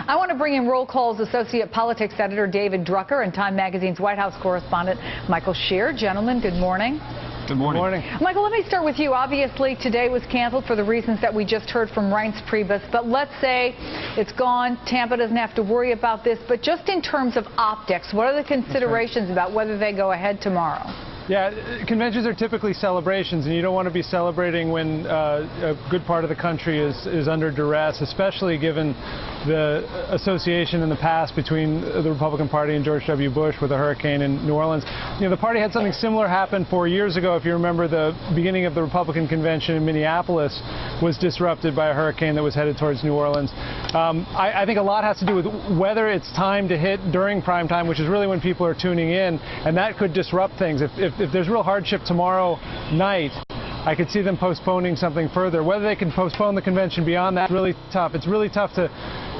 I want to bring in Roll Call's associate politics editor David Drucker and Time Magazine's White House correspondent Michael Shear. Gentlemen, good morning. Good morning. Good morning. Michael, let me start with you. Obviously, today was canceled for the reasons that we just heard from Reince Priebus, but let's say it's gone. Tampa doesn't have to worry about this, but just in terms of optics, what are the considerations about whether they go ahead tomorrow? Yeah, conventions are typically celebrations, and you don't want to be celebrating when a good part of the country is under duress, especially given the association in the past between the Republican Party and George W. Bush with a hurricane in New Orleans. You know, the party had something similar happen 4 years ago. If you remember, the beginning of the Republican convention in Minneapolis was disrupted by a hurricane that was headed towards New Orleans. I think a lot has to do with whether it's time to hit during prime time, which is really when people are tuning in, and that could disrupt things. If there's real hardship tomorrow night, I could see them postponing something further. Whether they can postpone the convention beyond that is really tough. It's really tough to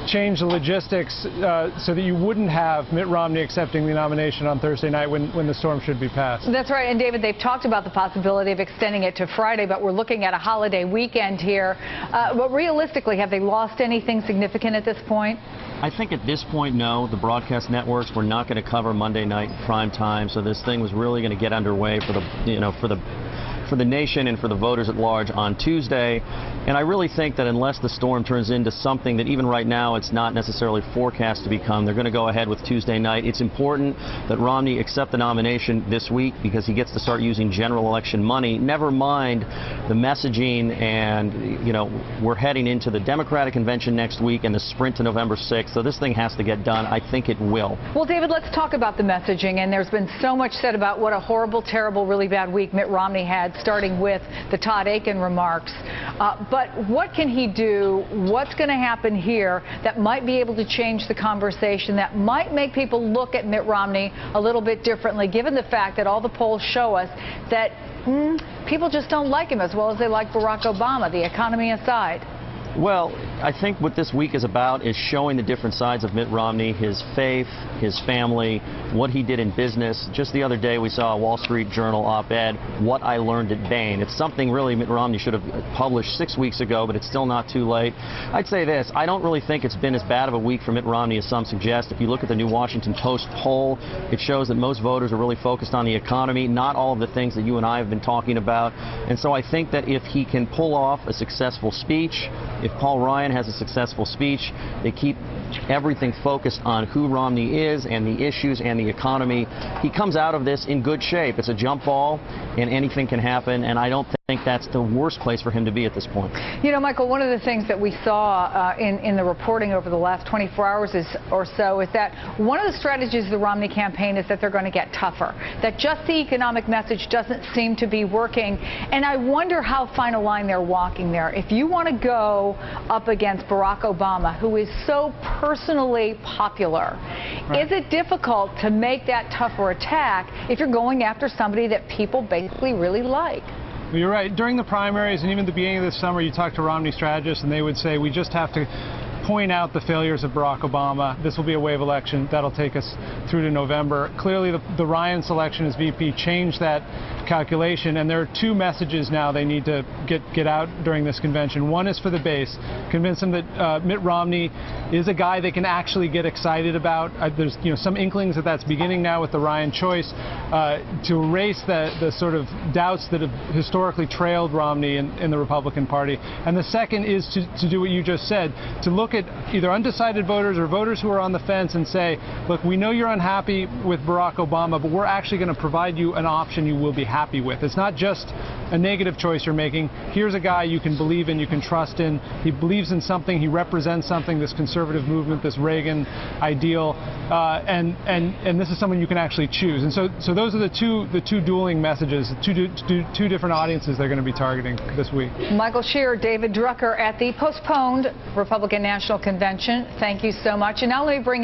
change the logistics so that you wouldn't have Mitt Romney accepting the nomination on Thursday night when the storm should be passed. That's right. And David, they've talked about the possibility of extending it to Friday, but we're looking at a holiday weekend here. But realistically, have they lost anything significant at this point? I think at this point, no. The broadcast networks were not going to cover Monday night prime time, so this thing was really going to get underway for the nation and for the voters at large on Tuesday. And I really think that unless the storm turns into something that even right now it's not necessarily forecast to become, they're going to go ahead with Tuesday night. It's important that Romney accept the nomination this week because he gets to start using general election money. Never mind the messaging, and we're heading into the Democratic convention next week and the sprint to November 6th. So this thing has to get done. I think it will. Well, David, let's talk about the messaging. And there's been so much said about what a horrible, terrible, really bad week Mitt Romney had, starting with the Todd Akin remarks. But what can he do? What's going to happen here that might be able to change the conversation, that might make people look at Mitt Romney a little bit differently, given the fact that all the polls show us that people just don't like him as well as they like Barack Obama, the economy aside? Well, I think what this week is about is showing the different sides of Mitt Romney, his faith, his family, what he did in business. Just the other day we saw a Wall Street Journal op-ed, What I Learned at Bain. It's something really Mitt Romney should have published 6 weeks ago, but it's still not too late. I'd say this, I don't really think it's been as bad of a week for Mitt Romney as some suggest. If you look at the new Washington Post poll, it shows that most voters are really focused on the economy, not all of the things that you and I have been talking about. And so I think that if he can pull off a successful speech, if Paul Ryan has a successful speech, they keep everything focused on who Romney is and the issues and the economy, he comes out of this in good shape. It's a jump ball and anything can happen, and I don't think that's the worst place for him to be at this point. You know, Michael, one of the things that we saw in the reporting over the last 24 hours or so is that one of the strategies of the Romney campaign is that they're going to get tougher, that just the economic message doesn't seem to be working, and I wonder how fine a line they're walking there. If you want to go up against Barack Obama, who is so personally popular, right, is it difficult to make that tougher attack if you're going after somebody that people basically really like? Well, you're right. During the primaries and even the beginning of this summer, you talk to Romney strategists and they would say, we just have to point out the failures of Barack Obama. This will be a wave election. That'll take us through to November. Clearly, the Ryan selection as VP changed that calculation, and there are two messages now they need to get out during this convention. One is for the base, convince them that Mitt Romney is a guy they can actually get excited about. There's some inklings that that's beginning now with the Ryan choice, to erase the sort of doubts that have historically trailed Romney in the Republican Party. And the second is to do what you just said, to look at either undecided voters or voters who are on the fence and say, look, we know you're unhappy with Barack Obama, but we're actually going to provide you an option you will be happy with. It's not just a negative choice you're making. Here's a guy you can believe in, you can trust in. He believes in something, he represents something, this conservative movement, this Reagan ideal, and this is someone you can actually choose. And so those are the two dueling messages, two different audiences they're going to be targeting this week. Michael Shear, David Drucker at the postponed Republican National Convention. Thank you so much. And now let me bring in